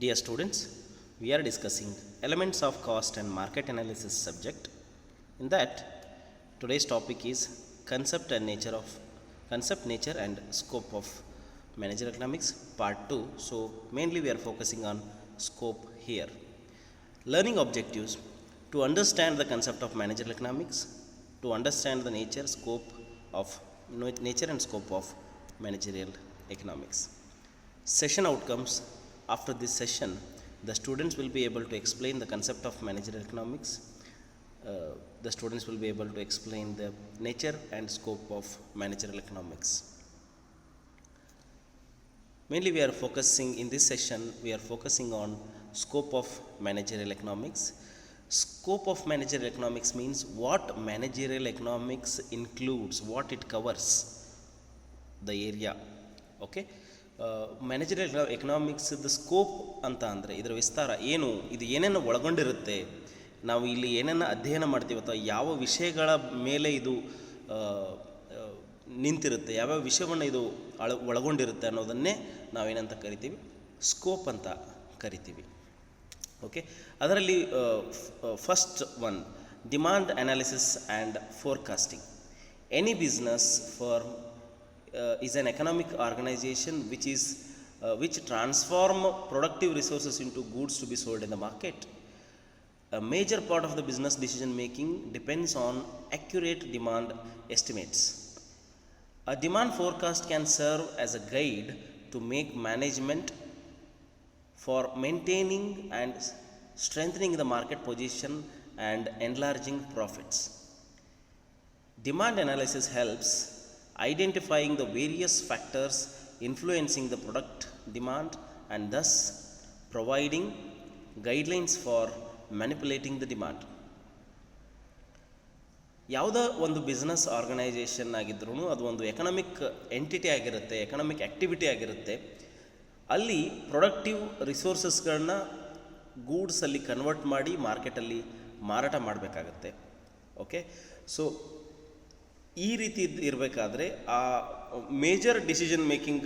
Dear students, we are discussing elements of cost and market analysis subject. In that, today's topic is concept, nature and scope of managerial economics part 2. So mainly we are focusing on scope here. Learning objectives: to understand the concept of managerial economics, to understand the nature and scope of managerial economics. Session outcomes: after this session, the students will be able to explain the concept of managerial economics. The students will be able to explain the nature and scope of managerial economics. Mainly we are focusing in this session, we are focusing on scope of managerial economics. Scope of managerial economics means what managerial economics includes, what it covers, the area. Okay. Managerial ಎಕನಾಮಿಕ್ಸ್ದು scope ಅಂತ ಅಂದರೆ ಇದರ ವಿಸ್ತಾರ ಏನು, ಇದು ಏನೇನು ಒಳಗೊಂಡಿರುತ್ತೆ, ನಾವು ಇಲ್ಲಿ ಏನೇನು ಅಧ್ಯಯನ ಮಾಡ್ತೀವಿ ಅಥವಾ ಯಾವ ವಿಷಯಗಳ ಮೇಲೆ ಇದು ನಿಂತಿರುತ್ತೆ, ಯಾವ್ಯಾವ ವಿಷಯವನ್ನು ಇದು ಒಳಗೊಂಡಿರುತ್ತೆ ಅನ್ನೋದನ್ನೇ ನಾವೇನಂತ ಕರಿತೀವಿ, ಸ್ಕೋಪ್ ಅಂತ ಕರಿತೀವಿ. ಓಕೆ, ಅದರಲ್ಲಿ first one, demand analysis and forecasting. Any business for is an economic organization which transform productive resources into goods to be sold in the market. A major part of the business decision making depends on accurate demand estimates. A demand forecast can serve as a guide to make management for maintaining and strengthening the market position and enlarging profits. Demand analysis helps identifying the various factors influencing the product demand and thus providing guidelines for manipulating the demand. ಯಾವುದೇ ಒಂದು business organisation ಆಗಿದ್ರೂ ಅದು ಒಂದು economic entity ಆಗಿರುತ್ತೆ, economic activity ಆಗಿರುತ್ತೆ. ಅಲ್ಲಿ productive ರಿಸೋರ್ಸಸ್ಗಳನ್ನ ಗೂಡ್ಸಲ್ಲಿ convert ಮಾಡಿ ಮಾರ್ಕೆಟಲ್ಲಿ ಮಾರಾಟ ಮಾಡಬೇಕಾಗತ್ತೆ. ಓಕೆ, ಸೊ ಈ ರೀತಿ ಇರಬೇಕಾದ್ರೆ ಆ ಮೇಜರ್ ಡಿಸಿಷನ್ ಮೇಕಿಂಗ್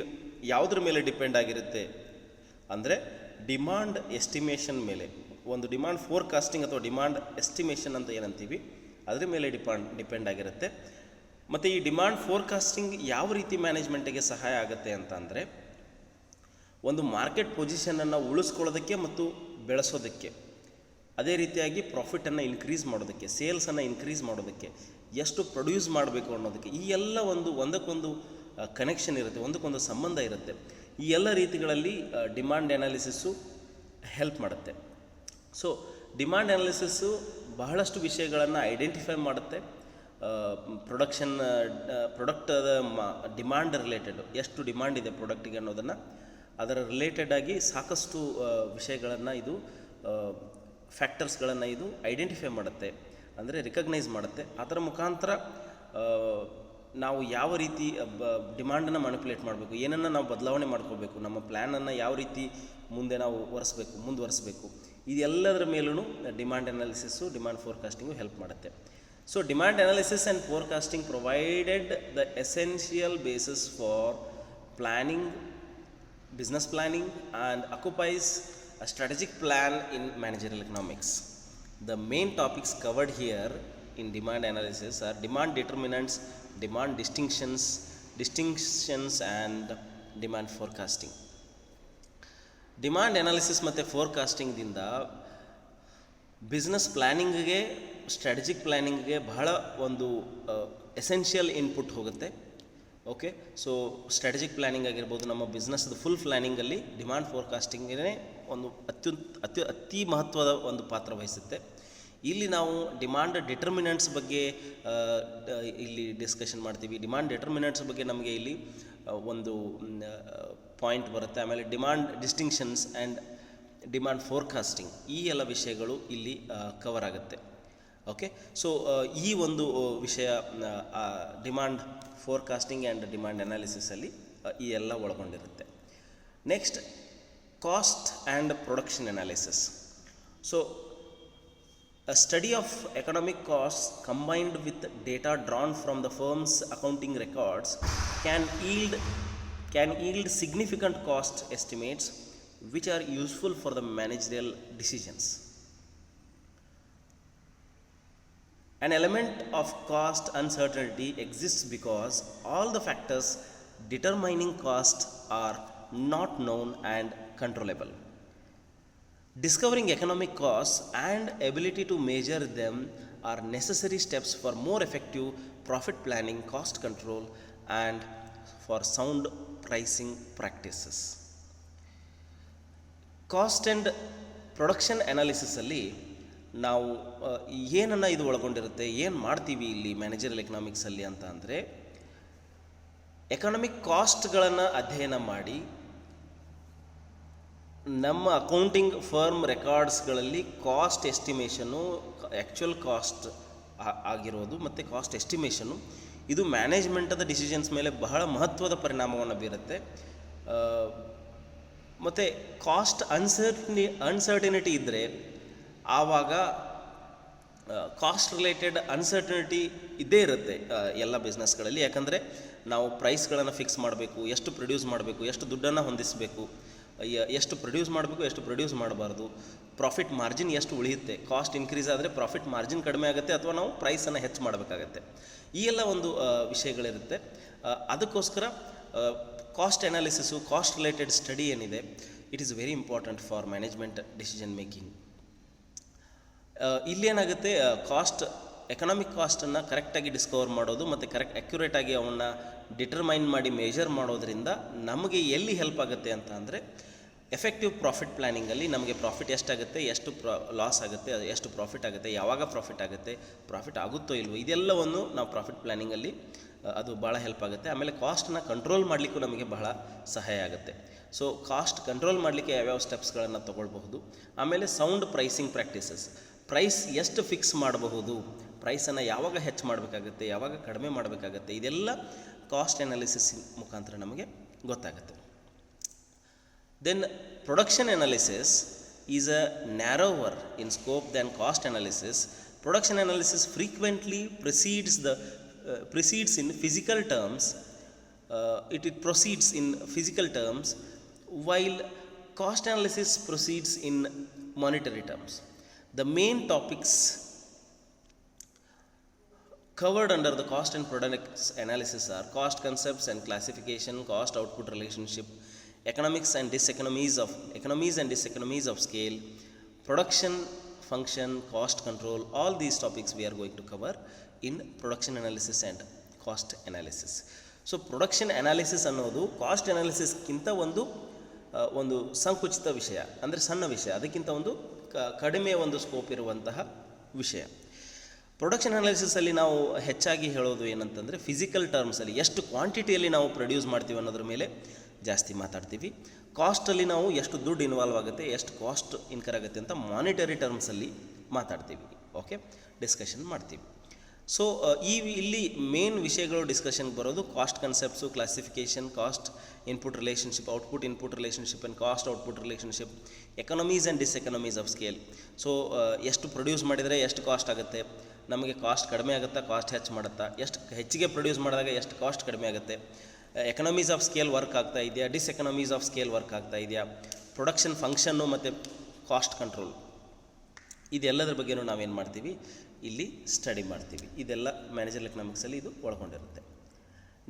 ಯಾವುದ್ರ ಮೇಲೆ ಡಿಪೆಂಡ್ ಆಗಿರುತ್ತೆ ಅಂದರೆ ಡಿಮಾಂಡ್ ಎಸ್ಟಿಮೇಷನ್ ಮೇಲೆ. ಒಂದು ಡಿಮಾಂಡ್ ಫೋರ್ಕಾಸ್ಟಿಂಗ್ ಅಥವಾ ಡಿಮಾಂಡ್ ಎಸ್ಟಿಮೇಷನ್ ಅಂತ ಏನಂತೀವಿ ಅದ್ರ ಮೇಲೆ ಡಿಪೆಂಡ್ ಆಗಿರುತ್ತೆ. ಮತ್ತು ಈ ಡಿಮಾಂಡ್ ಫೋರ್ಕಾಸ್ಟಿಂಗ್ ಯಾವ ರೀತಿ ಮ್ಯಾನೇಜ್ಮೆಂಟಿಗೆ ಸಹಾಯ ಆಗುತ್ತೆ ಅಂತ ಅಂದರೆ, ಒಂದು ಮಾರ್ಕೆಟ್ ಪೊಸಿಷನನ್ನು ಉಳಿಸ್ಕೊಳ್ಳೋದಕ್ಕೆ ಮತ್ತು ಬೆಳೆಸೋದಕ್ಕೆ, ಅದೇ ರೀತಿಯಾಗಿ ಪ್ರಾಫಿಟನ್ನು ಇನ್ಕ್ರೀಸ್ ಮಾಡೋದಕ್ಕೆ, ಸೇಲ್ಸನ್ನು ಇನ್ಕ್ರೀಸ್ ಮಾಡೋದಕ್ಕೆ, ಎಷ್ಟು ಪ್ರೊಡ್ಯೂಸ್ ಮಾಡಬೇಕು ಅನ್ನೋದಕ್ಕೆ, ಈ ಎಲ್ಲ ಒಂದಕ್ಕೊಂದು ಕನೆಕ್ಷನ್ ಇರುತ್ತೆ, ಒಂದಕ್ಕೊಂದು ಸಂಬಂಧ ಇರುತ್ತೆ. ಈ ಎಲ್ಲ ರೀತಿಗಳಲ್ಲಿ ಡಿಮಾಂಡ್ ಅನಾಲಿಸಿಸ್ಸು ಹೆಲ್ಪ್ ಮಾಡುತ್ತೆ. ಸೊ ಡಿಮಾಂಡ್ ಅನಾಲಿಸಿಸ್ಸು ಬಹಳಷ್ಟು ವಿಷಯಗಳನ್ನು ಐಡೆಂಟಿಫೈ ಮಾಡುತ್ತೆ. ಪ್ರಾಡಕ್ಟದ ಡಿಮಾಂಡ್ ರಿಲೇಟೆಡ್, ಎಷ್ಟು ಡಿಮಾಂಡ್ ಇದೆ ಪ್ರಾಡಕ್ಟಿಗೆ ಅನ್ನೋದನ್ನು, ಅದರ ರಿಲೇಟೆಡ್ ಆಗಿ ಸಾಕಷ್ಟು ವಿಷಯಗಳನ್ನು ಇದು ಫ್ಯಾಕ್ಟರ್ಸ್ಗಳನ್ನು ಇದು ಐಡೆಂಟಿಫೈ ಮಾಡುತ್ತೆ, ಅಂದರೆ ರಿಕಗ್ನೈಸ್ ಮಾಡುತ್ತೆ. ಅದರ ಮುಖಾಂತರ ನಾವು ಯಾವ ರೀತಿ ಡಿಮಾಂಡನ್ನು ಮ್ಯಾನಿಪುಲೇಟ್ ಮಾಡಬೇಕು, ಏನನ್ನು ನಾವು ಬದಲಾವಣೆ ಮಾಡ್ಕೋಬೇಕು, ನಮ್ಮ ಪ್ಲ್ಯಾನನ್ನು ಯಾವ ರೀತಿ ಮುಂದೆ ನಾವು ಮುಂದುವರಿಸಬೇಕು, ಇದೆಲ್ಲದರ ಮೇಲೂ ಡಿಮಾಂಡ್ ಅನಾಲಿಸಿಸ್ಸು, ಡಿಮಾಂಡ್ ಫೋರ್ಕಾಸ್ಟಿಂಗು ಹೆಲ್ಪ್ ಮಾಡುತ್ತೆ. So demand analysis and forecasting provided the essential basis for planning, business planning and occupies a strategic plan in managerial economics. The main topics covered here in demand analysis are demand determinants, demand distinctions and demand forecasting. Demand analysis ಮತ್ತು ಫೋರ್ಕಾಸ್ಟಿಂಗ್ದಿಂದ business ಪ್ಲ್ಯಾನಿಂಗ್ಗೆ, strategic ಪ್ಲ್ಯಾನಿಂಗ್ಗೆ ಬಹಳ ಒಂದು essential input ಹೋಗುತ್ತೆ. Okay, so strategic planning ಆಗಿರ್ಬೋದು, ನಮ್ಮ ಬಿಸ್ನೆಸ್ದು full ಪ್ಲ್ಯಾನಿಂಗಲ್ಲಿ demand ಫೋರ್ಕಾಸ್ಟಿಂಗೇ ಒಂದು ಅತಿ ಮಹತ್ವದ ಒಂದು ಪಾತ್ರ ವಹಿಸುತ್ತೆ. ಇಲ್ಲಿ ನಾವು ಡಿಮಾಂಡ್ ಡಿಟರ್ಮಿನೆಂಟ್ಸ್ ಬಗ್ಗೆ ಇಲ್ಲಿ ಡಿಸ್ಕಷನ್ ಮಾಡ್ತೀವಿ. ಡಿಮಾಂಡ್ ಡಿಟರ್ಮಿನೆಂಟ್ಸ್ ಬಗ್ಗೆ ನಮಗೆ ಇಲ್ಲಿ ಒಂದು ಪಾಯಿಂಟ್ ಬರುತ್ತೆ. ಆಮೇಲೆ demand distinctions and demand forecasting, ಈ ಎಲ್ಲ ವಿಷಯಗಳು ಇಲ್ಲಿ ಕವರ್ ಆಗುತ್ತೆ. ಓಕೆ, ಸೊ ಈ ಒಂದು ವಿಷಯ ಡಿಮಾಂಡ್ ಫೋರ್ಕಾಸ್ಟಿಂಗ್ ಆ್ಯಂಡ್ ಡಿಮಾಂಡ್ ಅನಾಲಿಸಿಸಲ್ಲಿ ಈ ಎಲ್ಲ ಒಳಗೊಂಡಿರುತ್ತೆ. Next, cost and production analysis. So a study of economic costs combined with data drawn from the firm's accounting records can yield significant cost estimates which are useful for the managerial decisions. An element of cost uncertainty exists because all the factors determining cost are not known and controllable. Discovering economic costs and ability to measure them are necessary steps for more effective profit planning, cost control, and for sound pricing practices. Cost and production ಅನಾಲಿಸಿಸಲ್ಲಿ ನಾವು ಏನನ್ನು ಇದು ಒಳಗೊಂಡಿರುತ್ತೆ, ಏನು ಮಾಡ್ತೀವಿ ಇಲ್ಲಿ managerial ಎಕನಾಮಿಕ್ಸಲ್ಲಿ ಅಂತ ಅಂದರೆ, ಎಕನಾಮಿಕ್ ಕಾಸ್ಟ್ಗಳನ್ನು ಅಧ್ಯಯನ ಮಾಡಿ ನಮ್ಮ ಅಕೌಂಟಿಂಗ್ ಫರ್ಮ್ ರೆಕಾರ್ಡ್ಸ್ಗಳಲ್ಲಿ ಕಾಸ್ಟ್ ಎಸ್ಟಿಮೇಷನ್ನು, ಆ್ಯಕ್ಚುಯಲ್ ಕಾಸ್ಟ್ ಆಗಿರೋದು ಮತ್ತು ಕಾಸ್ಟ್ ಎಸ್ಟಿಮೇಷನ್ನು ಇದು ಮ್ಯಾನೇಜ್ಮೆಂಟದ ಡಿಸಿಷನ್ಸ್ ಮೇಲೆ ಬಹಳ ಮಹತ್ವದ ಪರಿಣಾಮವನ್ನು ಬೀರುತ್ತೆ. ಮತ್ತು ಕಾಸ್ಟ್ ಅನ್ಸರ್ಟಿನಿಟಿ ಇದ್ದರೆ ಆವಾಗ ಕಾಸ್ಟ್ ರಿಲೇಟೆಡ್ ಅನ್ಸರ್ಟಿನಿಟಿ ಇದ್ದೇ ಇರುತ್ತೆ ಎಲ್ಲ ಬಿಸ್ನೆಸ್ಗಳಲ್ಲಿ. ಯಾಕಂದರೆ ನಾವು ಪ್ರೈಸ್ಗಳನ್ನು ಫಿಕ್ಸ್ ಮಾಡಬೇಕು, ಎಷ್ಟು ಪ್ರೊಡ್ಯೂಸ್ ಮಾಡಬೇಕು, ಎಷ್ಟು ದುಡ್ಡನ್ನು ಹೊಂದಿಸಬೇಕು, ಎಷ್ಟು ಪ್ರೊಡ್ಯೂಸ್ ಮಾಡಬೇಕು, ಎಷ್ಟು ಪ್ರೊಡ್ಯೂಸ್ ಮಾಡಬಾರ್ದು, ಪ್ರಾಫಿಟ್ ಮಾರ್ಜಿನ್ ಎಷ್ಟು ಉಳಿಯುತ್ತೆ, ಕಾಸ್ಟ್ ಇನ್ಕ್ರೀಸ್ ಆದರೆ ಪ್ರಾಫಿಟ್ ಮಾರ್ಜಿನ್ ಕಡಿಮೆ ಆಗುತ್ತೆ ಅಥವಾ ನಾವು ಪ್ರೈಸನ್ನು ಹೆಚ್ಚು ಮಾಡಬೇಕಾಗತ್ತೆ. ಈ ಎಲ್ಲ ಒಂದು ವಿಷಯಗಳಿರುತ್ತೆ. ಅದಕ್ಕೋಸ್ಕರ cost analysis, cost related study ಏನಿದೆ, it is very important for management decision making. ಇಲ್ಲೇನಾಗುತ್ತೆ, ಎಕನಾಮಿಕ್ ಕಾಸ್ಟನ್ನು ಕರೆಕ್ಟಾಗಿ ಡಿಸ್ಕವರ್ ಮಾಡೋದು ಮತ್ತು ಅಕ್ಯುರೇಟಾಗಿ ಅವನ್ನ ಡಿಟರ್ಮೈನ್ ಮಾಡಿ ಮೇಜರ್ ಮಾಡೋದ್ರಿಂದ ನಮಗೆ ಎಲ್ಲಿ ಹೆಲ್ಪ್ ಆಗುತ್ತೆ ಅಂತ ಅಂದರೆ, ಎಫೆಕ್ಟಿವ್ ಪ್ರಾಫಿಟ್ ಪ್ಲ್ಯಾನಿಂಗಲ್ಲಿ ನಮಗೆ ಪ್ರಾಫಿಟ್ ಎಷ್ಟಾಗುತ್ತೆ, ಎಷ್ಟು ಲಾಸ್ ಆಗುತ್ತೆ, ಎಷ್ಟು ಪ್ರಾಫಿಟ್ ಆಗುತ್ತೆ, ಯಾವಾಗ ಪ್ರಾಫಿಟ್ ಆಗುತ್ತೆ, ಪ್ರಾಫಿಟ್ ಆಗುತ್ತೋ ಇಲ್ವೋ, ಇದೆಲ್ಲವನ್ನು ನಾವು ಪ್ರಾಫಿಟ್ ಪ್ಲ್ಯಾನಿಂಗಲ್ಲಿ ಅದು ಭಾಳ ಹೆಲ್ಪ್ ಆಗುತ್ತೆ. ಆಮೇಲೆ ಕಾಸ್ಟನ್ನ ಕಂಟ್ರೋಲ್ ಮಾಡಲಿಕ್ಕೂ ನಮಗೆ ಬಹಳ ಸಹಾಯ ಆಗುತ್ತೆ. ಸೊ ಕಾಸ್ಟ್ ಕಂಟ್ರೋಲ್ ಮಾಡಲಿಕ್ಕೆ ಯಾವ್ಯಾವ ಸ್ಟೆಪ್ಸ್ಗಳನ್ನು ತೊಗೊಳ್ಬಹುದು. ಆಮೇಲೆ ಸೌಂಡ್ ಪ್ರೈಸಿಂಗ್ ಪ್ರಾಕ್ಟೀಸಸ್, ಪ್ರೈಸ್ ಎಷ್ಟು ಫಿಕ್ಸ್ ಮಾಡಬಹುದು, ಪ್ರೈಸನ್ನು ಯಾವಾಗ ಹೆಚ್ಚು ಮಾಡಬೇಕಾಗತ್ತೆ, ಯಾವಾಗ ಕಡಿಮೆ ಮಾಡಬೇಕಾಗತ್ತೆ, ಇದೆಲ್ಲ ಕಾಸ್ಟ್ ಅನಾಲಿಸಿಸ್ ಮುಖಾಂತರ ನಮಗೆ ಗೊತ್ತಾಗುತ್ತೆ. Then production analysis is a narrower in scope than cost analysis. Production analysis frequently proceeds in physical terms, it proceeds in physical terms, while cost analysis proceeds in monetary terms. The main topics covered under the cost and products analysis are cost concepts and classification, cost output relationship, economics and diseconomies of scale, production function, cost control. All these topics we are going to cover in production analysis and cost analysis. So production analysis ಅನ್ನೋದು cost ಅನಾಲಿಸಿಸ್ಗಿಂತ ಒಂದು ಸಂಕುಚಿತ ವಿಷಯ, ಅಂದರೆ ಸಣ್ಣ ವಿಷಯ, ಅದಕ್ಕಿಂತ ಒಂದು ಕಡಿಮೆ ಒಂದು ಸ್ಕೋಪ್ ಇರುವಂತಹ ವಿಷಯ. ಪ್ರೊಡಕ್ಷನ್ ಅನಾಲಿಸಿಸಲ್ಲಿ ನಾವು ಹೆಚ್ಚಾಗಿ ಹೇಳೋದು ಏನಂತಂದರೆ, ಫಿಸಿಕಲ್ ಟರ್ಮ್ಸಲ್ಲಿ ಎಷ್ಟು ಕ್ವಾಂಟಿಟಿಯಲ್ಲಿ ನಾವು ಪ್ರೊಡ್ಯೂಸ್ ಮಾಡ್ತೀವಿ ಅನ್ನೋದ್ರ ಮೇಲೆ ಜಾಸ್ತಿ ಮಾತಾಡ್ತೀವಿ. ಕಾಸ್ಟಲ್ಲಿ ನಾವು ಎಷ್ಟು ದುಡ್ಡು ಇನ್ವಾಲ್ವ್ ಆಗುತ್ತೆ, ಎಷ್ಟು ಕಾಸ್ಟ್ ಇನ್ಕರ್ ಆಗುತ್ತೆ ಅಂತ ಮಾನಿಟರಿ ಟರ್ಮ್ಸಲ್ಲಿ ಮಾತಾಡ್ತೀವಿ. ಓಕೆ, ಡಿಸ್ಕಷನ್ ಮಾಡ್ತೀವಿ. ಸೊ ಇಲ್ಲಿ ಮೇನ್ ವಿಷಯಗಳು ಡಿಸ್ಕಷನ್ಗೆ ಬರೋದು cost concepts, classification, cost input relationship, output input relationship and cost output relationship, economies and diseconomies of scale. So ಎಷ್ಟು ಪ್ರೊಡ್ಯೂಸ್ ಮಾಡಿದರೆ ಎಷ್ಟು ಕಾಸ್ಟ್ ಆಗುತ್ತೆ, ನಮಗೆ ಕಾಸ್ಟ್ ಕಡಿಮೆ ಆಗುತ್ತಾ, ಕಾಸ್ಟ್ ಹೆಚ್ಚು ಮಾಡುತ್ತಾ, ಎಷ್ಟು ಹೆಚ್ಚಿಗೆ ಪ್ರೊಡ್ಯೂಸ್ ಮಾಡಿದಾಗ ಎಷ್ಟು ಕಾಸ್ಟ್ ಕಡಿಮೆ ಆಗುತ್ತೆ, ಎಕನಾಮೀಸ್ ಆಫ್ ಸ್ಕೇಲ್ ವರ್ಕ್ ಆಗ್ತಾ ಇದೆಯಾ, ಡಿಸ್ಎಕನಾಮೀಸ್ ಆಫ್ ಸ್ಕೇಲ್ ವರ್ಕ್ ಆಗ್ತಾ ಇದೆಯಾ, ಪ್ರೊಡಕ್ಷನ್ ಫಂಕ್ಷನ್ನು ಮತ್ತು ಕಾಸ್ಟ್ ಕಂಟ್ರೋಲ್, ಇದೆಲ್ಲದ್ರ ಬಗ್ಗೆಯೂ ನಾವೇನು ಮಾಡ್ತೀವಿ, ಇಲ್ಲಿ ಸ್ಟಡಿ ಮಾಡ್ತೀವಿ. ಇದೆಲ್ಲ ಮ್ಯಾನೇಜರಲ್ ಎಕನಾಮಿಕ್ಸಲ್ಲಿ ಇದು ಒಳಗೊಂಡಿರುತ್ತೆ.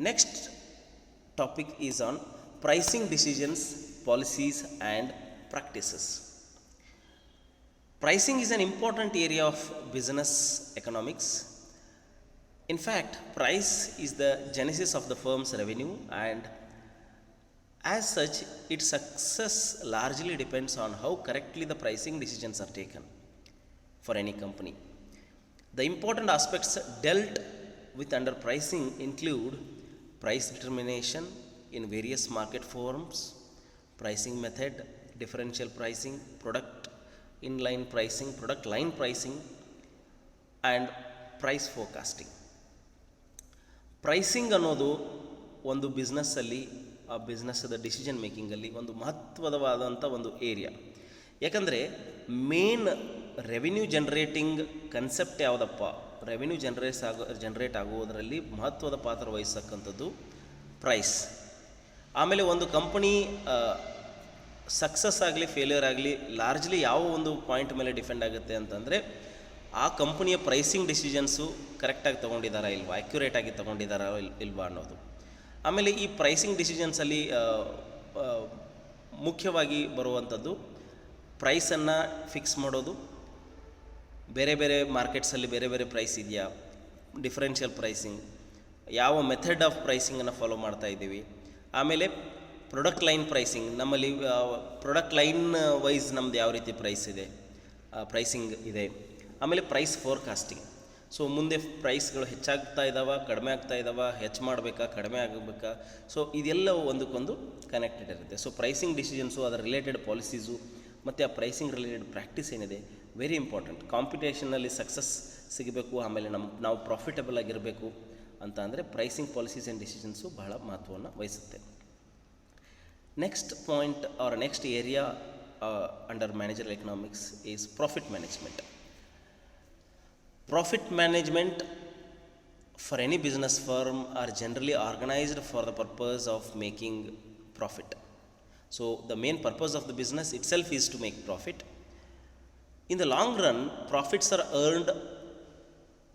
Next topic is on pricing decisions, policies and practices. Pricing is an important area of business economics. In fact, price is the genesis of the firm's revenue, and as such, its success largely depends on how correctly the pricing decisions are taken for any company. The important aspects dealt with under pricing include price determination in various market forms, pricing method, differential pricing, product inline pricing, product line pricing, and price forecasting. Pricing ಅನ್ನೋದು ಒಂದು ಬಿಸ್ನೆಸ್ಸಲ್ಲಿ, ಆ ಬಿಸ್ನೆಸ್ಸದ decision ಮೇಕಿಂಗಲ್ಲಿ ಒಂದು ಮಹತ್ವವಾದಂಥ ಒಂದು area. ಯಾಕಂದರೆ main revenue generating concept ಯಾವುದಪ್ಪ, revenue generate ಆಗುವುದರಲ್ಲಿ ಮಹತ್ವದ ಪಾತ್ರ ವಹಿಸತಕ್ಕಂಥದ್ದು price. ಆಮೇಲೆ ಒಂದು ಕಂಪನಿ ಸಕ್ಸಸ್ ಆಗಲಿ ಫೇಲ್ಯೂರ್ ಆಗಲಿ ಲಾರ್ಜ್ಲಿ ಯಾವ ಒಂದು ಪಾಯಿಂಟ್ ಮೇಲೆ ಡಿಪೆಂಡ್ ಆಗುತ್ತೆ ಅಂತಂದರೆ ಆ ಕಂಪನಿಯ ಪ್ರೈಸಿಂಗ್ ಡಿಸಿಷನ್ಸು ಕರೆಕ್ಟಾಗಿ ತೊಗೊಂಡಿದ್ದಾರಾ ಇಲ್ವಾ, ಆ್ಯಕ್ಯುರೇಟಾಗಿ ತೊಗೊಂಡಿದ್ದಾರಾ ಇಲ್ವಾ ಅನ್ನೋದು. ಆಮೇಲೆ ಈ ಪ್ರೈಸಿಂಗ್ ಡಿಸಿಷನ್ಸಲ್ಲಿ ಮುಖ್ಯವಾಗಿ ಬರುವಂಥದ್ದು ಪ್ರೈಸನ್ನು ಫಿಕ್ಸ್ ಮಾಡೋದು. ಬೇರೆ ಬೇರೆ ಮಾರ್ಕೆಟ್ಸಲ್ಲಿ ಬೇರೆ ಬೇರೆ ಪ್ರೈಸ್ ಇದೆಯಾ, ಡಿಫ್ರೆನ್ಷಿಯಲ್ ಪ್ರೈಸಿಂಗ್, ಯಾವ ಮೆಥಡ್ ಆಫ್ ಪ್ರೈಸಿಂಗನ್ನು ಫಾಲೋ ಮಾಡ್ತಾ ಇದ್ದೀವಿ. ಆಮೇಲೆ ಪ್ರೊಡಕ್ಟ್ ಲೈನ್ ಪ್ರೈಸಿಂಗ್, ನಮ್ಮಲ್ಲಿ ಪ್ರೊಡಕ್ಟ್ ಲೈನ್ ವೈಸ್ ನಮ್ದು ಯಾವ ರೀತಿ ಪ್ರೈಸಿಂಗ್ ಇದೆ. ಆಮೇಲೆ ಪ್ರೈಸ್ ಫೋರ್ಕಾಸ್ಟಿಂಗ್. ಸೊ ಮುಂದೆ ಪ್ರೈಸ್ಗಳು ಹೆಚ್ಚಾಗ್ತಾ ಇದ್ದಾವೆ, ಕಡಿಮೆ ಆಗ್ತಾ ಇದ್ದಾವೆ, ಹೆಚ್ಚು ಮಾಡಬೇಕಾ, ಕಡಿಮೆ ಆಗಬೇಕಾ. ಸೊ ಇದೆಲ್ಲವೂ ಒಂದಕ್ಕೊಂದು ಕನೆಕ್ಟೆಡ್ ಇರುತ್ತೆ. ಸೊ ಪ್ರೈಸಿಂಗ್ ಡಿಸಿಷನ್ಸು, ಅದರ ರಿಲೇಟೆಡ್ ಪಾಲಿಸೀಸು ಮತ್ತು ಆ ಪ್ರೈಸಿಂಗ್ ರಿಲೇಟೆಡ್ ಪ್ರಾಕ್ಟೀಸ್ ಏನಿದೆ ವೆರಿ ಇಂಪಾರ್ಟೆಂಟ್. ಕಾಂಪಿಟೇಷನಲ್ಲಿ ಸಕ್ಸಸ್ ಸಿಗಬೇಕು, ಆಮೇಲೆ ನಾವು ಪ್ರಾಫಿಟಬಲ್ ಆಗಿರಬೇಕು ಅಂತ ಅಂದರೆ ಪ್ರೈಸಿಂಗ್ ಪಾಲಿಸೀಸ್ ಆ್ಯಂಡ್ ಡಿಸಿಷನ್ಸು ಬಹಳ ಮಹತ್ವವನ್ನು ವಹಿಸುತ್ತೆ. Next point or next area under managerial economics is profit management. Profit management for any business firm are generally organized for the purpose of making profit. So the main purpose of the business itself is to make profit. In the long run, profits are earned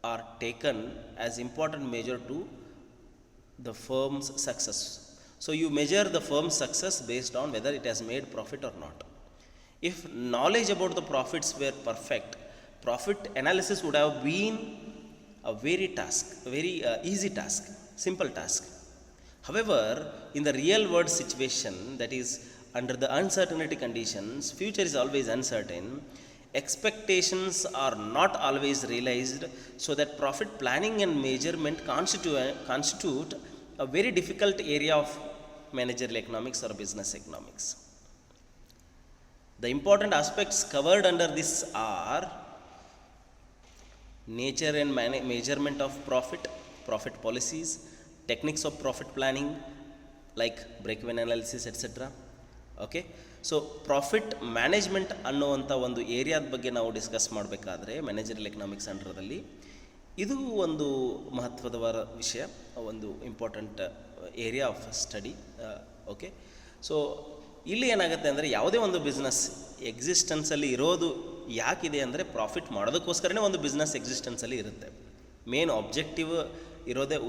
or taken as important measure to the firm's success. So you measure the firm's success based on whether it has made profit or not. If knowledge about the profits were perfect, profit analysis would have been a very easy task, simple task. However, in the real world situation, that is under the uncertainty conditions, future is always uncertain, expectations are not always realized, so that profit planning and measurement constitute a very difficult area of managerial economics or business economics. The important aspects covered under this are nature and measurement of profit policies, techniques of profit planning like break-even analysis, etc. Okay, so profit management ಅನ್ನುವಂಥ ಒಂದು ಏರಿಯಾದ ಬಗ್ಗೆ ನಾವು discuss ಮಾಡಬೇಕಾದ್ರೆ managerial economics ಅಂಡರ್ದಲ್ಲಿ ಇದು ಒಂದು ಮಹತ್ವದ ವಿಷಯ, ಒಂದು important area of study. Okay, so ಇಲ್ಲಿ ಏನಾಗುತ್ತೆ ಅಂದರೆ ಯಾವುದೇ ಒಂದು ಬಿಸ್ನೆಸ್ ಎಕ್ಸಿಸ್ಟೆನ್ಸಲ್ಲಿ ಇರೋದು ಯಾಕಿದೆ ಅಂದರೆ ಪ್ರಾಫಿಟ್ ಮಾಡೋದಕ್ಕೋಸ್ಕರನೇ ಒಂದು ಬಿಸ್ನೆಸ್ ಎಕ್ಸಿಸ್ಟೆನ್ಸಲ್ಲಿ ಇರುತ್ತೆ. ಮೇನ್ ಆಬ್ಜೆಕ್ಟಿವ್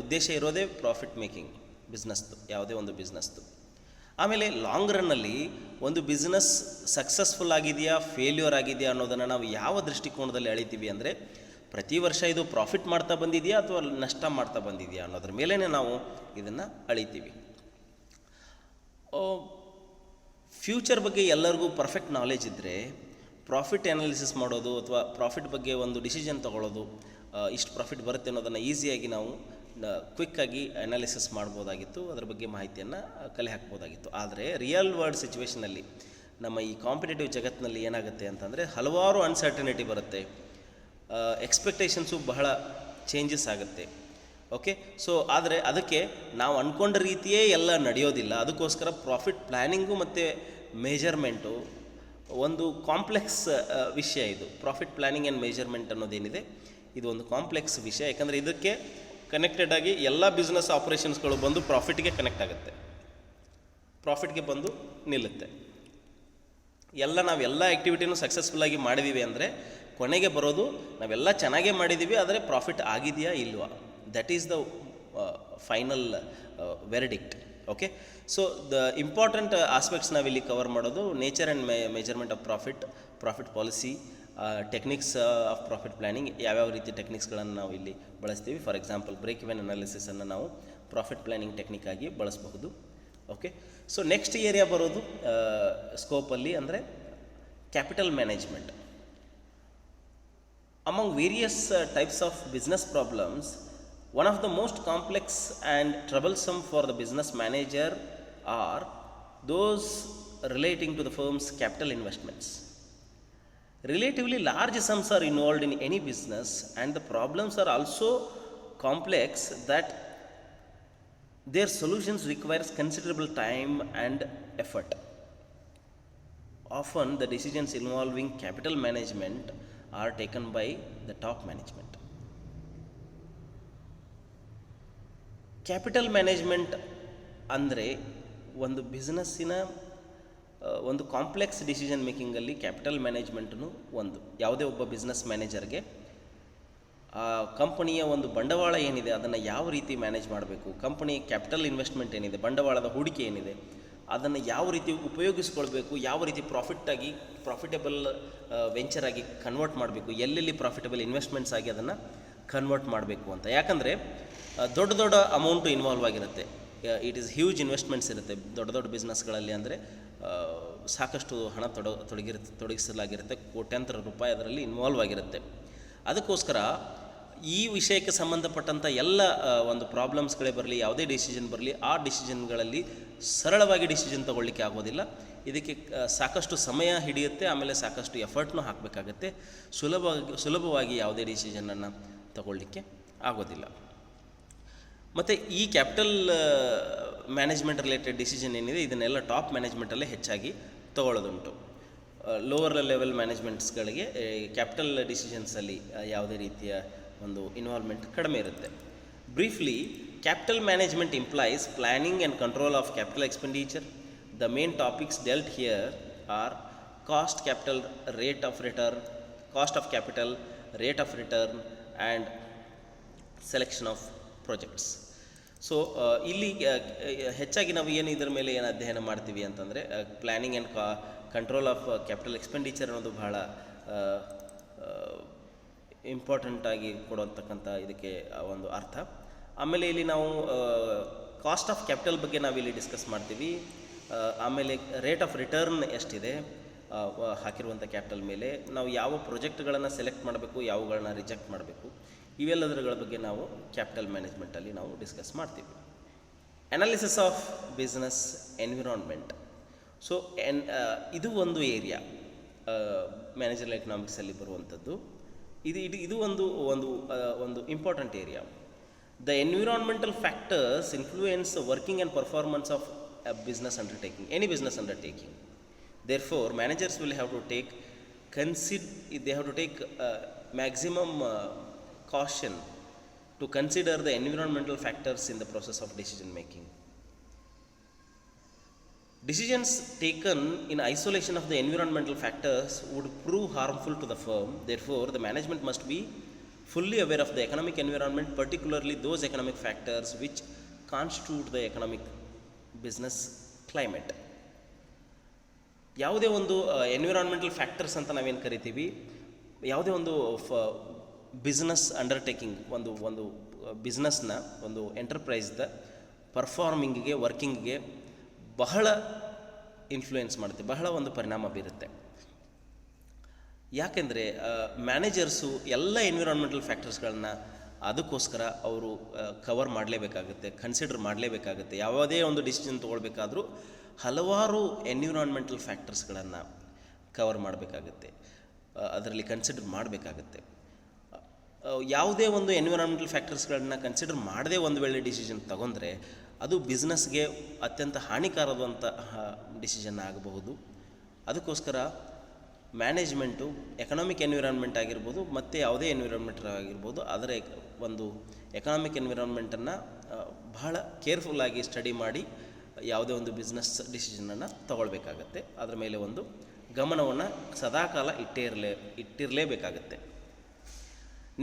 ಉದ್ದೇಶ ಇರೋದೇ ಪ್ರಾಫಿಟ್ ಮೇಕಿಂಗ್ ಬಿಸ್ನೆಸ್ದು, ಯಾವುದೇ ಒಂದು ಬಿಸ್ನೆಸ್ದು. ಆಮೇಲೆ ಲಾಂಗ್ ರನ್ನಲ್ಲಿ ಒಂದು ಬಿಸ್ನೆಸ್ ಸಕ್ಸಸ್ಫುಲ್ ಆಗಿದೆಯಾ ಫೇಲ್ಯೂರ್ ಆಗಿದೆಯಾ ಅನ್ನೋದನ್ನು ನಾವು ಯಾವ ದೃಷ್ಟಿಕೋನದಲ್ಲಿ ಅಳಿತೀವಿ ಅಂದರೆ ಪ್ರತಿ ವರ್ಷ ಇದು ಪ್ರಾಫಿಟ್ ಮಾಡ್ತಾ ಬಂದಿದೆಯಾ ಅಥವಾ ನಷ್ಟ ಮಾಡ್ತಾ ಬಂದಿದೆಯಾ ಅನ್ನೋದ್ರ ಮೇಲೇ ನಾವು ಇದನ್ನು ಅಳಿತೀವಿ. ಫ್ಯೂಚರ್ ಬಗ್ಗೆ ಎಲ್ಲರಿಗೂ ಪರ್ಫೆಕ್ಟ್ ನಾಲೆಜ್ ಇದ್ದರೆ ಪ್ರಾಫಿಟ್ ಅನಾಲಿಸಿಸ್ ಮಾಡೋದು ಅಥವಾ ಪ್ರಾಫಿಟ್ ಬಗ್ಗೆ ಒಂದು ಡಿಸಿಷನ್ ತೊಗೊಳ್ಳೋದು, ಇಷ್ಟು ಪ್ರಾಫಿಟ್ ಬರುತ್ತೆ ಅನ್ನೋದನ್ನು ಈಸಿಯಾಗಿ ನಾವು ಕ್ವಿಕ್ಕಾಗಿ ಅನಾಲಿಸಿಸ್ ಮಾಡ್ಬೋದಾಗಿತ್ತು, ಅದರ ಬಗ್ಗೆ ಮಾಹಿತಿಯನ್ನು ಕಲೆ ಹಾಕ್ಬೋದಾಗಿತ್ತು. ಆದರೆ ರಿಯಲ್ ವರ್ಲ್ಡ್ ಸಿಚುವೇಷನಲ್ಲಿ ನಮ್ಮ ಈ ಕಾಂಪಿಟೇಟಿವ್ ಜಗತ್ತಿನಲ್ಲಿ ಏನಾಗುತ್ತೆ ಅಂತಂದರೆ ಹಲವಾರು ಅನ್ಸರ್ಟನಿಟಿ ಬರುತ್ತೆ, ಎಕ್ಸ್ಪೆಕ್ಟೇಷನ್ಸು ಬಹಳ ಚೇಂಜಸ್ ಆಗುತ್ತೆ. ಓಕೆ, ಸೊ ಆದರೆ ಅದಕ್ಕೆ ನಾವು ಅಂದ್ಕೊಂಡ ರೀತಿಯೇ ಎಲ್ಲ ನಡೆಯೋದಿಲ್ಲ. ಅದಕ್ಕೋಸ್ಕರ ಪ್ರಾಫಿಟ್ ಪ್ಲ್ಯಾನಿಂಗು ಮತ್ತು ಮೆಜರ್ಮೆಂಟು ಒಂದು ಕಾಂಪ್ಲೆಕ್ಸ್ ವಿಷಯ. ಇದು ಪ್ರಾಫಿಟ್ ಪ್ಲ್ಯಾನಿಂಗ್ ಆ್ಯಂಡ್ ಮೆಜರ್ಮೆಂಟ್ ಅನ್ನೋದೇನಿದೆ ಇದು ಒಂದು ಕಾಂಪ್ಲೆಕ್ಸ್ ವಿಷಯ, ಯಾಕಂದರೆ ಇದಕ್ಕೆ ಕನೆಕ್ಟೆಡ್ ಆಗಿ ಎಲ್ಲ ಬಿಸ್ನೆಸ್ ಆಪ್ರೇಷನ್ಸ್ಗಳು ಬಂದು ಪ್ರಾಫಿಟ್ಗೆ ಕನೆಕ್ಟ್ ಆಗುತ್ತೆ, ಪ್ರಾಫಿಟ್ಗೆ ಬಂದು ನಿಲ್ಲುತ್ತೆ. ನಾವೆಲ್ಲ ಆ್ಯಕ್ಟಿವಿಟಿನೂ ಸಕ್ಸಸ್ಫುಲ್ಲಾಗಿ ಮಾಡಿದ್ದೀವಿ ಅಂದರೆ ಕೊನೆಗೆ ಬರೋದು ನಾವೆಲ್ಲ ಚೆನ್ನಾಗೇ ಮಾಡಿದ್ದೀವಿ, ಆದರೆ ಪ್ರಾಫಿಟ್ ಆಗಿದೆಯಾ ಇಲ್ವಾ, that is the final verdict. Okay, so the important aspects ನಾವಿಲ್ಲಿ ಕವರ್ ಮಾಡೋದು nature and measurement of profit policy, techniques of profit planning, ಯಾವ್ಯಾವ ರೀತಿ ಟೆಕ್ನಿಕ್ಸ್ಗಳನ್ನು ನಾವು ಇಲ್ಲಿ ಬಳಸ್ತೀವಿ. ಫಾರ್ ಎಕ್ಸಾಂಪಲ್ ಬ್ರೇಕ್ ಇವೆನ್ ಅನಾಲಿಸಿಸನ್ನು ನಾವು ಪ್ರಾಫಿಟ್ ಪ್ಲ್ಯಾನಿಂಗ್ ಟೆಕ್ನಿಕ್ ಆಗಿ ಬಳಸಬಹುದು. ಓಕೆ, ಸೊ ನೆಕ್ಸ್ಟ್ ಏರಿಯಾ ಬರೋದು ಸ್ಕೋಪಲ್ಲಿ ಅಂದರೆ capital management. Among various types of business problems, one of the most complex and troublesome for the business manager are those relating to the firm's capital investments. Relatively large sums are involved in any business, and the problems are also complex that their solutions requires considerable time and effort. Often the decisions involving capital management are taken by the top management. Capital management ಅಂದರೆ ಒಂದು ಬಿಸ್ನೆಸ್ಸಿನ ಒಂದು complex decision ಮೇಕಿಂಗಲ್ಲಿ capital ಮ್ಯಾನೇಜ್ಮೆಂಟನ್ನು ಒಂದು ಯಾವುದೇ ಒಬ್ಬ business ಮ್ಯಾನೇಜರ್ಗೆ ಆ ಕಂಪನಿಯ ಒಂದು ಬಂಡವಾಳ ಏನಿದೆ ಅದನ್ನು ಯಾವ ರೀತಿ ಮ್ಯಾನೇಜ್ ಮಾಡಬೇಕು, ಕಂಪನಿ ಕ್ಯಾಪಿಟಲ್ ಇನ್ವೆಸ್ಟ್ಮೆಂಟ್ ಏನಿದೆ, ಬಂಡವಾಳದ ಹೂಡಿಕೆ ಏನಿದೆ, ಅದನ್ನು ಯಾವ ರೀತಿ ಉಪಯೋಗಿಸ್ಕೊಳ್ಬೇಕು, ಯಾವ ರೀತಿ ಪ್ರಾಫಿಟೇಬಲ್ ವೆಂಚರಾಗಿ ಕನ್ವರ್ಟ್ ಮಾಡಬೇಕು, ಎಲ್ಲೆಲ್ಲಿ ಪ್ರಾಫಿಟಬಲ್ ಇನ್ವೆಸ್ಟ್ಮೆಂಟ್ಸ್ ಆಗಿ ಅದನ್ನು ಕನ್ವರ್ಟ್ ಮಾಡಬೇಕು ಅಂತ. ಯಾಕಂದರೆ ದೊಡ್ಡ ದೊಡ್ಡ ಅಮೌಂಟು ಇನ್ವಾಲ್ವ್ ಆಗಿರುತ್ತೆ. ಇಟ್ ಈಸ್ ಹ್ಯೂಜ್ ಇನ್ವೆಸ್ಟ್ಮೆಂಟ್ಸ್ ಇರುತ್ತೆ ದೊಡ್ಡ ದೊಡ್ಡ ಬಿಸ್ನೆಸ್ಗಳಲ್ಲಿ. ಅಂದರೆ ಸಾಕಷ್ಟು ಹಣ ತೊಡಗಿಸಲಾಗಿರುತ್ತೆ, ಕೋಟ್ಯಾಂತರ ರೂಪಾಯಿ ಅದರಲ್ಲಿ ಇನ್ವಾಲ್ವ್ ಆಗಿರುತ್ತೆ. ಅದಕ್ಕೋಸ್ಕರ ಈ ವಿಷಯಕ್ಕೆ ಸಂಬಂಧಪಟ್ಟಂಥ ಎಲ್ಲ ಒಂದು ಪ್ರಾಬ್ಲಮ್ಸ್ಗಳೇ ಬರಲಿ, ಯಾವುದೇ ಡಿಸಿಷನ್ ಬರಲಿ, ಆ ಡಿಸಿಷನ್ಗಳಲ್ಲಿ ಸರಳವಾಗಿ ಡಿಸಿಷನ್ ತೊಗೊಳ್ಳಿಕ್ಕೆ ಆಗೋದಿಲ್ಲ. ಇದಕ್ಕೆ ಸಾಕಷ್ಟು ಸಮಯ ಹಿಡಿಯುತ್ತೆ, ಆಮೇಲೆ ಸಾಕಷ್ಟು ಎಫರ್ಟ್ನೂ ಹಾಕಬೇಕಾಗತ್ತೆ. ಸುಲಭವಾಗಿ ಯಾವುದೇ ಡಿಸಿಷನನ್ನು ತಗೊಳ್ಳಿಕ್ಕೆ ಆಗೋದಿಲ್ಲ. ಮತ್ತು ಈ ಕ್ಯಾಪಿಟಲ್ ಮ್ಯಾನೇಜ್ಮೆಂಟ್ ರಿಲೇಟೆಡ್ ಡಿಸಿಷನ್ ಏನಿದೆ ಇದನ್ನೆಲ್ಲ ಟಾಪ್ ಮ್ಯಾನೇಜ್ಮೆಂಟಲ್ಲೇ ಹೆಚ್ಚಾಗಿ ತಗೊಳ್ಳೋದುಂಟು. ಲೋವರ್ ಲೆವೆಲ್ ಮ್ಯಾನೇಜ್ಮೆಂಟ್ಸ್ಗಳಿಗೆ ಕ್ಯಾಪಿಟಲ್ ಡಿಸಿಷನ್ಸಲ್ಲಿ ಯಾವುದೇ ರೀತಿಯ ಒಂದು ಇನ್ವಾಲ್ವ್ಮೆಂಟ್ ಕಡಿಮೆ ಇರುತ್ತೆ. Briefly, capital management implies planning and control of capital expenditure. The main topics delt here are cost capital, rate of return, cost of capital, rate of written and selection of projects. So ಇಲ್ಲಿ ಹೆಚ್ಚಾಗಿ ನಾವು ಇದರ ಮೇಲೆ ಏನು ಅಧ್ಯಯನ ಮಾಡ್ತೀವಿ ಅಂತಂದರೆ planning and control of capital expenditure ಅನ್ನೋದು ಬಹಳ ಇಂಪಾರ್ಟೆಂಟಾಗಿ ಕೊಡುವಂತಕ್ಕಂಥ ಇದಕ್ಕೆ ಒಂದು ಅರ್ಥ. ಆಮೇಲೆ ಇಲ್ಲಿ ನಾವು ಕಾಸ್ಟ್ ಆಫ್ ಕ್ಯಾಪಿಟಲ್ ಬಗ್ಗೆ ನಾವಿಲ್ಲಿ ಡಿಸ್ಕಸ್ ಮಾಡ್ತೀವಿ. ಆಮೇಲೆ ರೇಟ್ ಆಫ್ ರಿಟರ್ನ್ ಎಷ್ಟಿದೆ ಹಾಕಿರುವಂಥ ಕ್ಯಾಪಿಟಲ್ ಮೇಲೆ, ನಾವು ಯಾವ ಪ್ರಾಜೆಕ್ಟ್ಗಳನ್ನು ಸೆಲೆಕ್ಟ್ ಮಾಡಬೇಕು, ಯಾವುಗಳನ್ನ ರಿಜೆಕ್ಟ್ ಮಾಡಬೇಕು, ಇವೆಲ್ಲದರ ಬಗ್ಗೆ ನಾವು ಕ್ಯಾಪಿಟಲ್ ಮ್ಯಾನೇಜ್ಮೆಂಟಲ್ಲಿ ನಾವು ಡಿಸ್ಕಸ್ ಮಾಡ್ತೀವಿ. Analysis of business environment. So ಇದು ಒಂದು ಏರಿಯಾ ಮ್ಯಾನೇಜರಲ್ ಎಕನಾಮಿಕ್ಸಲ್ಲಿ ಬರುವಂಥದ್ದು. ಇದು ಒಂದು important area. The environmental factors influence working and performance of a business undertaking, any business undertaking. Therefore, managers will have to take maximum caution to consider the environmental factors in the process of decision making. Decisions taken in isolation of the environmental factors would prove harmful to the firm. Therefore, the management must be fully aware of the economic environment, particularly those economic factors which constitute the economic business climate. ಯಾವುದೇ ಒಂದು environmental factors ಅಂತ ನಾವೇನು ಕರಿತೀವಿ, ಯಾವುದೇ ಒಂದು business undertaking, ಒಂದು ಬಿಸ್ನೆಸ್ನ ಒಂದು ಎಂಟರ್ಪ್ರೈಸ್ದ ಪರ್ಫಾರ್ಮಿಂಗಿಗೆ, ವರ್ಕಿಂಗಿಗೆ ಬಹಳ ಇನ್ಫ್ಲೂಯೆನ್ಸ್ ಮಾಡುತ್ತೆ, ಬಹಳ ಒಂದು ಪರಿಣಾಮ ಬೀರುತ್ತೆ. ಯಾಕೆಂದರೆ ಮ್ಯಾನೇಜರ್ಸು ಎಲ್ಲ ಎನ್ವಿರಾನ್ಮೆಂಟಲ್ ಫ್ಯಾಕ್ಟರ್ಸ್ಗಳನ್ನ ಅದಕ್ಕೋಸ್ಕರ ಅವರು ಕವರ್ ಮಾಡಲೇಬೇಕಾಗುತ್ತೆ, ಕನ್ಸಿಡರ್ ಮಾಡಲೇಬೇಕಾಗುತ್ತೆ. ಯಾವುದೇ ಒಂದು ಡಿಸಿಷನ್ ತೊಗೊಳ್ಬೇಕಾದ್ರೂ ಹಲವಾರು ಎನ್ವಿರಾನ್ಮೆಂಟಲ್ ಫ್ಯಾಕ್ಟರ್ಸ್ಗಳನ್ನು ಕವರ್ ಮಾಡಬೇಕಾಗುತ್ತೆ, ಅದರಲ್ಲಿ ಕನ್ಸಿಡರ್ ಮಾಡಬೇಕಾಗುತ್ತೆ. ಯಾವುದೇ ಒಂದು ಎನ್ವಿರಾನ್ಮೆಂಟಲ್ ಫ್ಯಾಕ್ಟರ್ಸ್ಗಳನ್ನ ಕನ್ಸಿಡರ್ ಮಾಡದೆ ಒಂದು ವೇಳೆ ಡಿಸಿಷನ್ ತಗೊಂಡ್ರೆ ಅದು ಬಿಸ್ನೆಸ್ಗೆ ಅತ್ಯಂತ ಹಾನಿಕಾರವಾದಂತಹ ಡಿಸಿಷನ್ ಆಗಬಹುದು. ಅದಕ್ಕೋಸ್ಕರ ಮ್ಯಾನೇಜ್ಮೆಂಟು ಎಕನಾಮಿಕ್ ಎನ್ವಿರಾನ್ಮೆಂಟ್ ಆಗಿರ್ಬೋದು ಮತ್ತು ಯಾವುದೇ ಎನ್ವಿರಾನ್ಮೆಂಟ್ ಆಗಿರ್ಬೋದು, ಅದರ ಒಂದು ಎಕನಾಮಿಕ್ ಎನ್ವಿರಾನ್ಮೆಂಟನ್ನು ಬಹಳ ಕೇರ್ಫುಲ್ಲಾಗಿ ಸ್ಟಡಿ ಮಾಡಿ ಯಾವುದೇ ಒಂದು ಬಿಸ್ನೆಸ್ ಡಿಸಿಷನನ್ನು ತಗೊಳ್ಬೇಕಾಗತ್ತೆ. ಅದರ ಮೇಲೆ ಒಂದು ಗಮನವನ್ನು ಸದಾಕಾಲ ಇಟ್ಟಿರಲೇಬೇಕಾಗತ್ತೆ.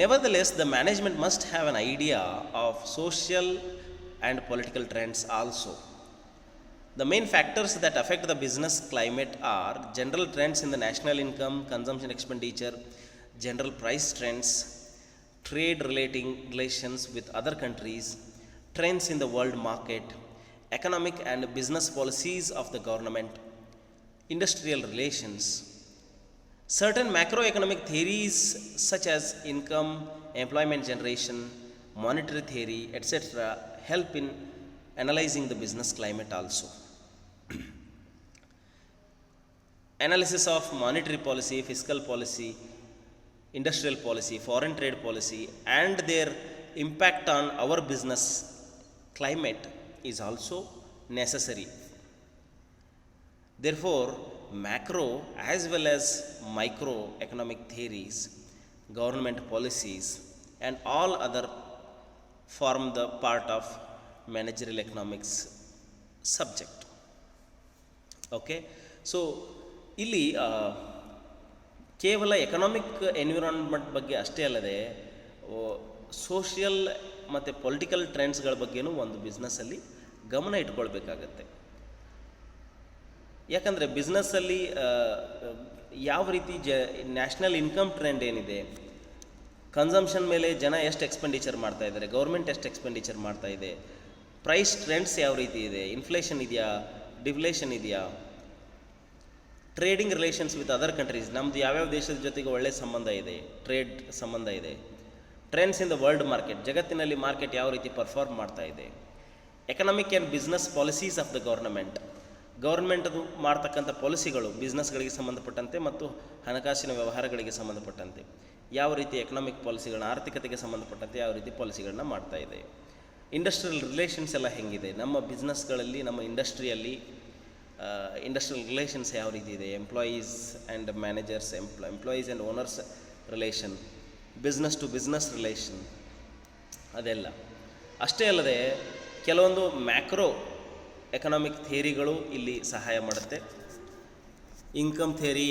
Nevertheless, the management must have an idea of social and political trends also. The main factors that affect the business climate are general trends in the national income, consumption expenditure, general price trends, trade relations with other countries, trends in the world market, economic and business policies of the government, industrial relations. Certain macroeconomic theories such as income, employment generation, monetary theory, etc. help in analyzing the business climate also. Analysis of monetary policy, fiscal policy, industrial policy, foreign trade policy and their impact on our business climate is also necessary. Therefore, macro as well as micro economic theories, government policies and all other form the part of managerial economics subject. Okay, so ಇಲ್ಲಿ ಕೇವಲ economic environment ಬಗ್ಗೆ ಅಷ್ಟೇ ಅಲ್ಲದೆ social ಮತ್ತು political ಟ್ರೆಂಡ್ಸ್ಗಳ ಬಗ್ಗೆನೂ ಒಂದು ಬಿಸ್ನೆಸ್ಸಲ್ಲಿ ಗಮನ ಇಟ್ಕೊಳ್ಬೇಕಾಗತ್ತೆ. ಯಾಕಂದರೆ ಬಿಸ್ನೆಸ್ಸಲ್ಲಿ ಯಾವ ರೀತಿ ನ್ಯಾಷನಲ್ ಇನ್ಕಮ್ ಟ್ರೆಂಡ್ ಏನಿದೆ, ಕನ್ಸಂಪ್ಷನ್ ಮೇಲೆ ಜನ ಎಷ್ಟು ಎಕ್ಸ್ಪೆಂಡಿಚರ್ ಮಾಡ್ತಾ ಇದ್ದಾರೆ, ಗೌರ್ಮೆಂಟ್ ಎಷ್ಟು ಎಕ್ಸ್ಪೆಂಡಿಚರ್ ಮಾಡ್ತಾ ಇದೆ, ಪ್ರೈಸ್ ಟ್ರೆಂಡ್ಸ್ ಯಾವ ರೀತಿ ಇದೆ, ಇನ್ಫ್ಲೇಷನ್ ಇದೆಯಾ, ಡಿಫ್ಲೇಷನ್ ಇದೆಯಾ, trading relations with other countries, ನಮ್ಮದು ಯಾವ್ಯಾವ ದೇಶದ ಜೊತೆಗೆ ಒಳ್ಳೆಯ ಸಂಬಂಧ ಇದೆ, ಟ್ರೇಡ್ ಸಂಬಂಧ ಇದೆ, trends in the world market, ಜಗತ್ತಿನಲ್ಲಿ ಮಾರ್ಕೆಟ್ ಯಾವ ರೀತಿ ಪರ್ಫಾರ್ಮ್ ಮಾಡ್ತಾ ಇದೆ, economic and business policies of the ಗೌರ್ಮೆಂಟದು ಮಾಡ್ತಕ್ಕಂಥ ಪಾಲಿಸಿಗಳು ಬಿಸ್ನೆಸ್ಗಳಿಗೆ ಸಂಬಂಧಪಟ್ಟಂತೆ ಮತ್ತು ಹಣಕಾಸಿನ ವ್ಯವಹಾರಗಳಿಗೆ ಸಂಬಂಧಪಟ್ಟಂತೆ ಯಾವ ರೀತಿ ಎಕನಾಮಿಕ್ ಪಾಲಿಸಿಗಳನ್ನ, ಆರ್ಥಿಕತೆಗೆ ಸಂಬಂಧಪಟ್ಟಂತೆ ಯಾವ ರೀತಿ ಪಾಲಿಸಿಗಳನ್ನ ಮಾಡ್ತಾ ಇದೆ, ಇಂಡಸ್ಟ್ರಿಯಲ್ ರಿಲೇಷನ್ಸ್ ಎಲ್ಲ ಹೆಂಗಿದೆ, ನಮ್ಮ ಬಿಸ್ನೆಸ್ಗಳಲ್ಲಿ ನಮ್ಮ ಇಂಡಸ್ಟ್ರಿಯಲ್ಲಿ ಇಂಡಸ್ಟ್ರಿಯಲ್ ರಿಲೇಷನ್ಸ್ ಯಾವ ರೀತಿ ಇದೆ, employees and managers, employees and owners relation, business to business relation, ಅದೆಲ್ಲ. ಅಷ್ಟೇ ಅಲ್ಲದೆ ಕೆಲವೊಂದು ಮ್ಯಾಕ್ರೋ ಎಕನಾಮಿಕ್ ಥಿಯರಿಗಳು ಇಲ್ಲಿ ಸಹಾಯ ಮಾಡುತ್ತೆ. Income theory